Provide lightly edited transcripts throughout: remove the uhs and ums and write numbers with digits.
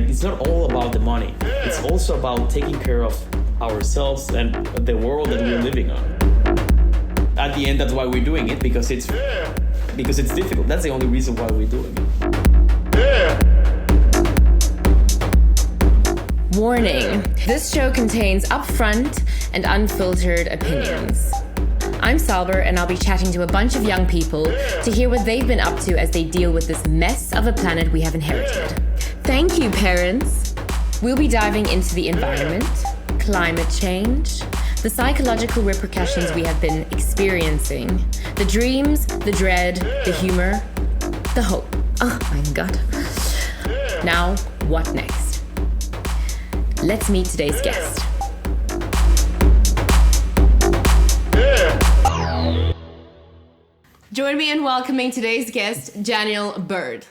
It's not all about the money. It's also about taking care of ourselves and the world that we're living on. At the end, that's why we're doing it, because it's difficult. That's the only reason why we're doing it. Warning, this show contains upfront and unfiltered opinions. I'm Salber, and I'll be chatting to a bunch of young people to hear what they've been up to as they deal with this mess of a planet we have inherited. Thank you, parents. We'll be diving into the environment, climate change, the psychological repercussions we have been experiencing, the dreams, the dread, the humor, the hope. Oh my God. Now, what next? Let's meet today's guest. Join me in welcoming today's guest, Daniel Byrd.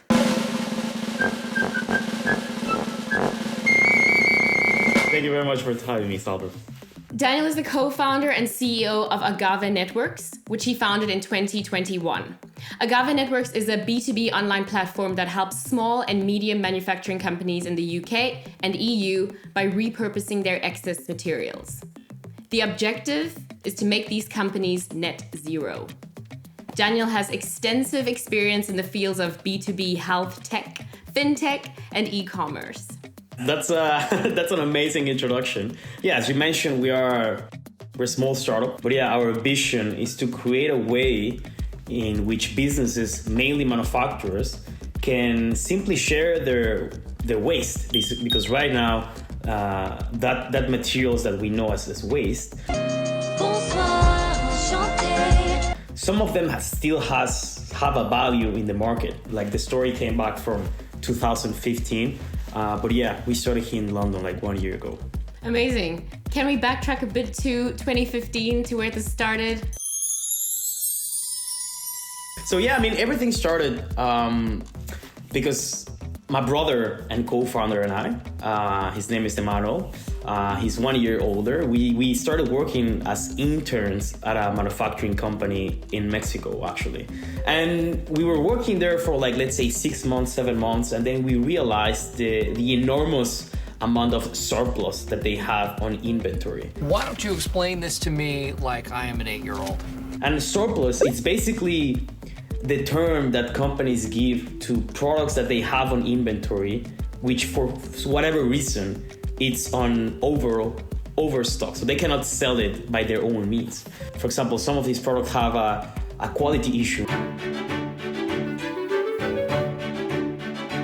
Thank you very much for having me, Salber. Daniel is the co-founder and CEO of Agave Networks, which he founded in 2021. Agave Networks is a B2B online platform that helps small and medium manufacturing companies in the UK and EU by repurposing their excess materials. The objective is to make these companies net zero. Daniel has extensive experience in the fields of B2B health tech, fintech, and e-commerce. That's an amazing introduction. Yeah, as you mentioned, we're a small startup, but yeah, our vision is to create a way in which businesses, mainly manufacturers, can simply share their waste. Because right now, that materials that we know as waste, some of them still have a value in the market. Like the story came back from 2015. But yeah, we started here in London like 1 year ago. Amazing. Can we backtrack a bit to 2015 to where this started? So yeah, I mean, everything started because my brother and co-founder and I, his name is Emmanuel, he's 1 year older. We started working as interns at a manufacturing company in Mexico, actually. And we were working there for like, let's say 6 months, 7 months. And then we realized the enormous amount of surplus that they have on inventory. Why don't you explain this to me like I am an 8-year-old? And surplus, it's basically the term that companies give to products that they have on inventory, which for whatever reason, it's on overstock. So they cannot sell it by their own means. For example, some of these products have a quality issue.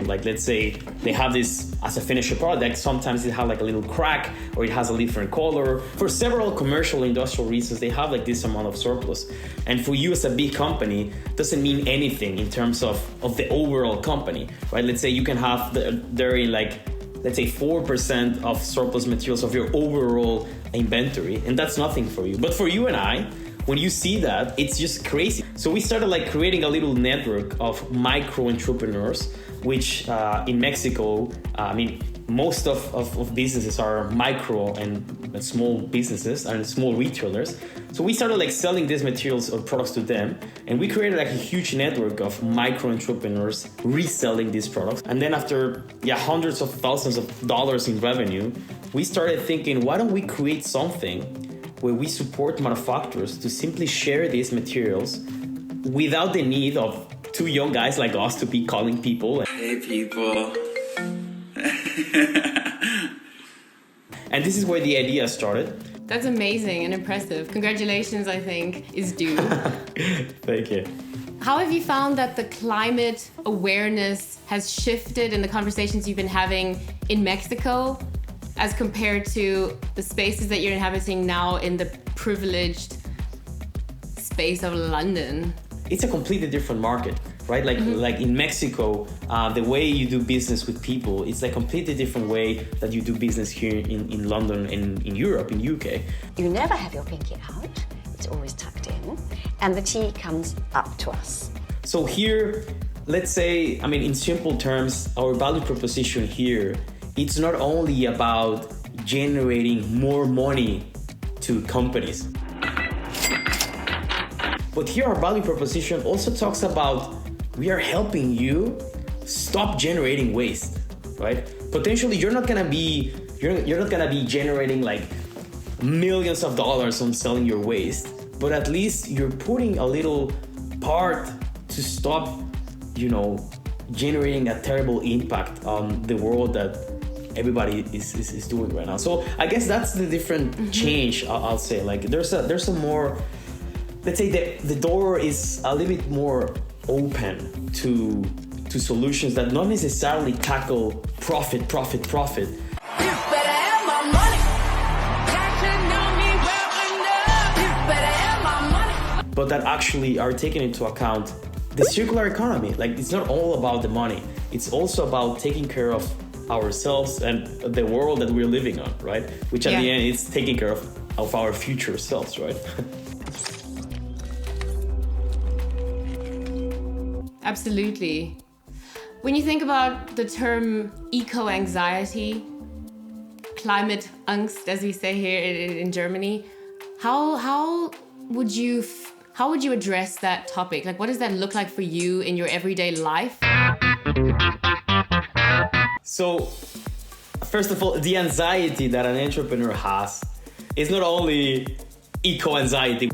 Like, let's say they have this as a finished product, sometimes it has like a little crack or it has a different color. For several commercial industrial reasons, they have like this amount of surplus. And for you as a big company, doesn't mean anything in terms of the overall company, right? Let's say you can have let's say 4% of surplus materials of your overall inventory, and that's nothing for you. But for you and I, when you see that, it's just crazy. So we started like creating a little network of micro entrepreneurs, which in Mexico, most of businesses are micro and small businesses and small retailers. So we started like selling these materials or products to them, and we created like a huge network of micro entrepreneurs reselling these products. And then after hundreds of thousands of dollars in revenue, we started thinking, why don't we create something where we support manufacturers to simply share these materials without the need of two young guys like us to be calling people. Hey, people. And this is where the idea started. That's amazing and impressive. Congratulations, I think, is due. Thank you. How have you found that the climate awareness has shifted in the conversations you've been having in Mexico as compared to the spaces that you're inhabiting now in the privileged space of London? It's a completely different market, right? Like in Mexico, the way you do business with people, it's a completely different way that you do business here in London and in Europe, in UK. You never have your pinky out, it's always tucked in, and the tea comes up to us. So here, let's say, in simple terms, our value proposition here, it's not only about generating more money to companies. But here our value proposition also talks about we are helping you stop generating waste. right? Potentially, you're not gonna be generating like millions of dollars on selling your waste, but at least you're putting a little part to stop, generating a terrible impact on the world that everybody is doing right now. So I guess that's the different change. I'll say, like, there's a more, let's say the door is a little bit more open to solutions that not necessarily tackle profit. But that actually are taking into account the circular economy. Like, it's not all about the money. It's also about taking care of ourselves and the world that we're living on, right? Which at the end, it's taking care of our future selves, right? Absolutely. When you think about the term eco-anxiety, climate angst, as we say here in Germany, how would you address that topic? Like, what does that look like for you in your everyday life? So, first of all, the anxiety that an entrepreneur has is not only eco-anxiety,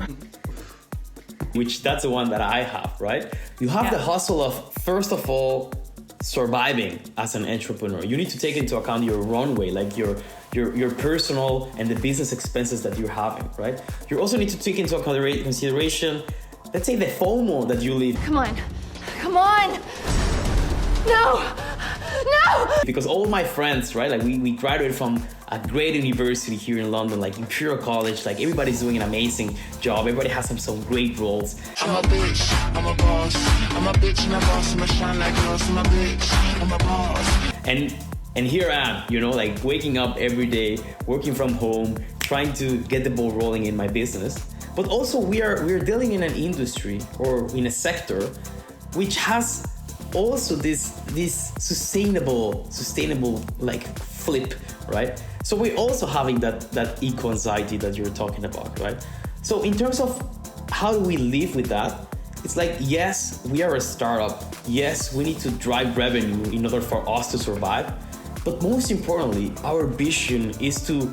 which that's the one that I have, right? You have the hustle of, first of all, surviving as an entrepreneur. You need to take into account your runway, like your personal and the business expenses that you're having, right? You also need to take into consideration, let's say, the FOMO that you live. Come on! No! Because all my friends, right, like we graduated from a great university here in London, like Imperial College, like everybody's doing an amazing job. Everybody has some great roles. I'm a bitch, I'm a boss. I'm a bitch and a boss, I'm a shine like glass. I'm a bitch, I'm a boss. And here I am, like waking up every day, working from home, trying to get the ball rolling in my business. But also we're dealing in an industry or in a sector which has also this sustainable like flip, right? So we're also having that eco anxiety that you're talking about, right? So in terms of how do we live with that, it's like, yes, we are a startup. Yes, we need to drive revenue in order for us to survive. But most importantly, our vision is to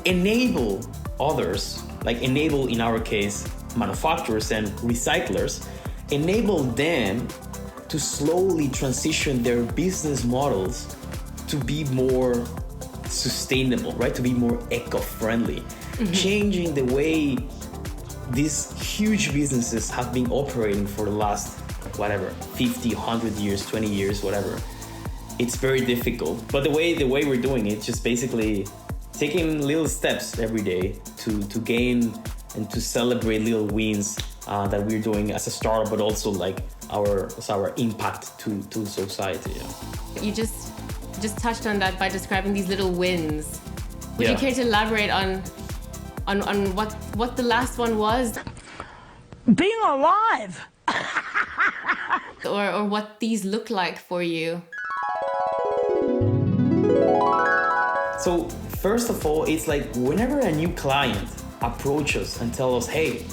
enable others, like enable, in our case, manufacturers and recyclers, enable them to slowly transition their business models to be more sustainable, right? To be more eco-friendly, changing the way these huge businesses have been operating for the last, 50, 100 years, 20 years, whatever. It's very difficult. But the way we're doing it, just basically taking little steps every day to gain and to celebrate little wins that we're doing as a startup, but also like our impact to society. You just touched on that by describing these little wins. Would you care to elaborate on what the last one was? Being alive! or what these look like for you? So first of all, it's like whenever a new client approaches and tell us, hey,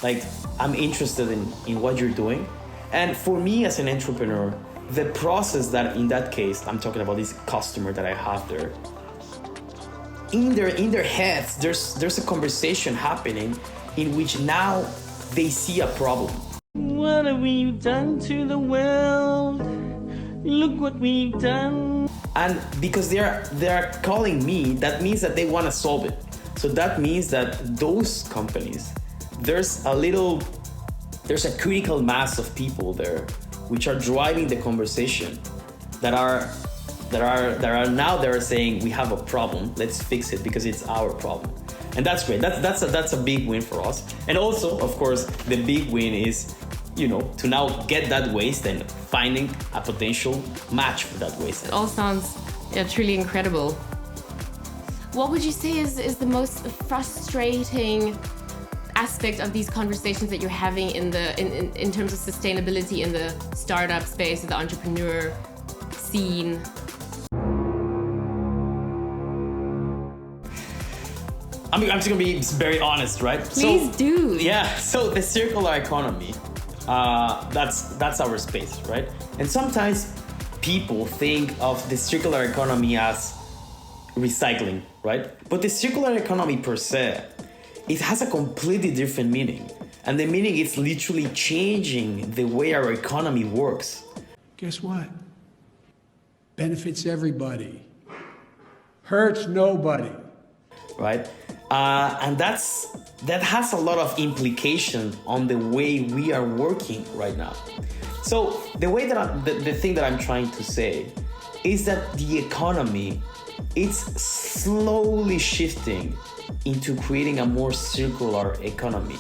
like, I'm interested in what you're doing. And for me as an entrepreneur, the process that in that case, I'm talking about this customer that I have there, in their heads, there's a conversation happening in which now they see a problem. What have we done to the world? Look what we've done. And because they are calling me, that means that they want to solve it. So that means that those companies, there's a critical mass of people there which are driving the conversation that are saying, we have a problem, let's fix it because it's our problem. And that's great. That's a big win for us. And also, of course, the big win is, to now get that waste and finding a potential match for that waste. It all sounds truly incredible. What would you say is the most frustrating aspect of these conversations that you're having in terms of sustainability in the startup space, the entrepreneur scene? I'm just gonna be very honest, right? Please do. Yeah. So the circular economy, that's our space, right? And sometimes people think of the circular economy as recycling, right? But the circular economy per se, it has a completely different meaning. And the meaning is literally changing the way our economy works. Guess what? Benefits everybody. Hurts nobody. Right? And that has a lot of implication on the way we are working right now. So the way that the thing that I'm trying to say is that the economy, it's slowly shifting into creating a more circular economy.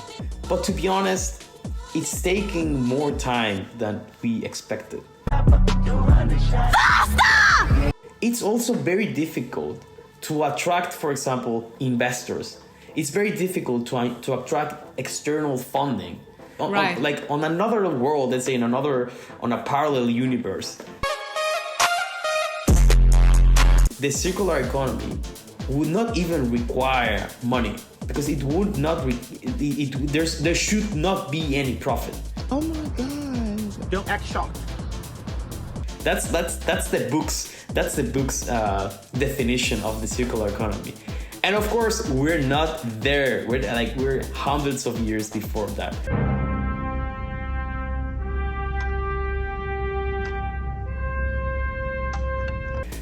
But to be honest, it's taking more time than we expected. Faster! It's also very difficult to attract, for example, investors. It's very difficult to attract external funding. Right. On another world, let's say on a parallel universe, the circular economy would not even require money because it would not. There should not be any profit. Oh my God! Don't act shocked. That's the book's definition of the circular economy, and of course we're not there. We're hundreds of years before that.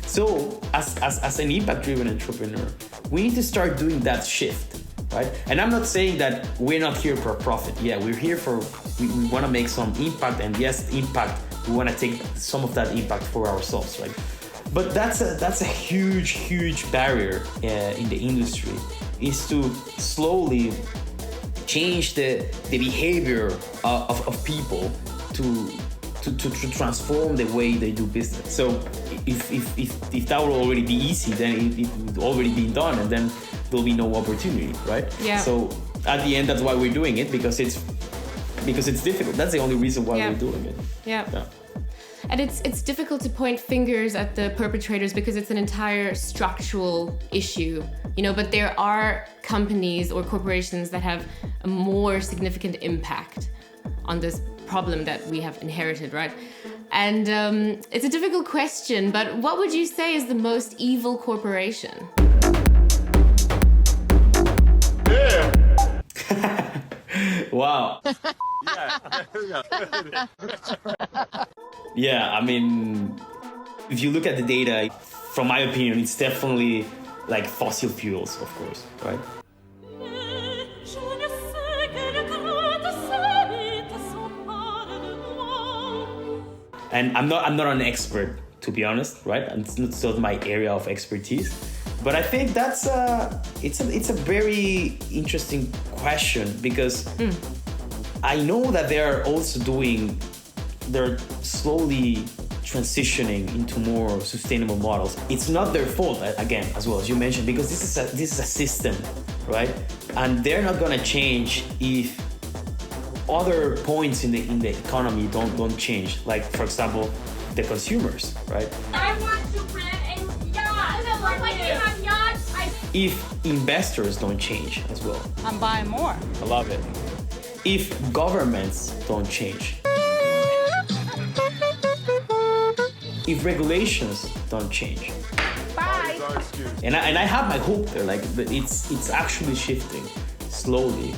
So, as an impact-driven entrepreneur, we need to start doing that shift, right? And I'm not saying that we're not here for profit. Yeah, we're here we want to make some impact, and yes, impact, we want to take some of that impact for ourselves, right? But that's a huge barrier in the industry, is to slowly change the behavior of people to transform the way they do business. So if that would already be easy, then it would already be done, and then there'll be no opportunity, right? Yeah. So at the end, that's why we're doing it, because it's difficult. That's the only reason why we're doing it. Yeah. And it's difficult to point fingers at the perpetrators because it's an entire structural issue, but there are companies or corporations that have a more significant impact on this problem that we have inherited, right? And it's a difficult question, but what would you say is the most evil corporation? Yeah. Wow. Yeah, I mean, if you look at the data, from my opinion, it's definitely like fossil fuels, of course, right? And I'm not an expert, to be honest, right? And it's not my area of expertise. But I think that's it's a very interesting question, because I know that they're slowly transitioning into more sustainable models. It's not their fault, again, as well as you mentioned, because this is a system, right? And they're not gonna change if other points in the economy don't change. Like, for example, the consumers, right? I want to rent a yacht. Doesn't look like you have yachts. If investors don't change as well. I'm buying more. I love it. If governments don't change. If regulations don't change. Bye. And I have my hope there, like it's actually shifting slowly,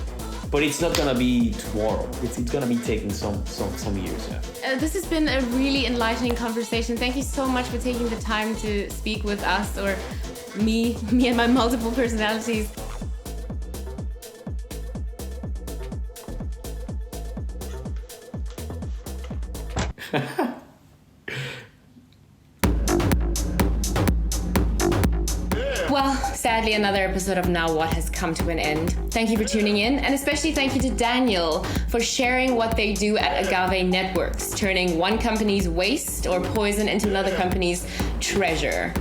but it's not gonna be tomorrow. It's gonna be taking some years. Yeah. This has been a really enlightening conversation. Thank you so much for taking the time to speak with us, or me and my multiple personalities. Well, sadly, another episode of Now What has come to an end. Thank you for tuning in, and especially thank you to Daniel for sharing what they do at Agave Networks, turning one company's waste or poison into another company's treasure.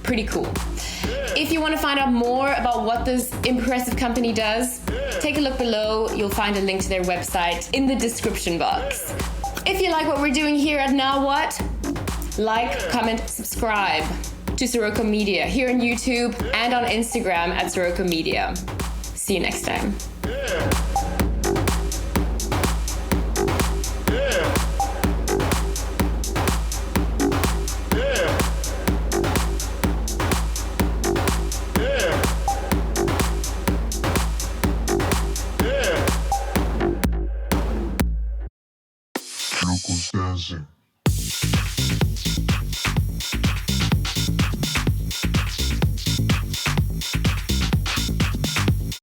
Pretty cool. If you want to find out more about what this impressive company does, take a look below. You'll find a link to their website in the description box. If you like what we're doing here at Now What, like, comment, subscribe to Sirocco Media here on YouTube and on Instagram at Sirocco Media. See you next time. circles dancing.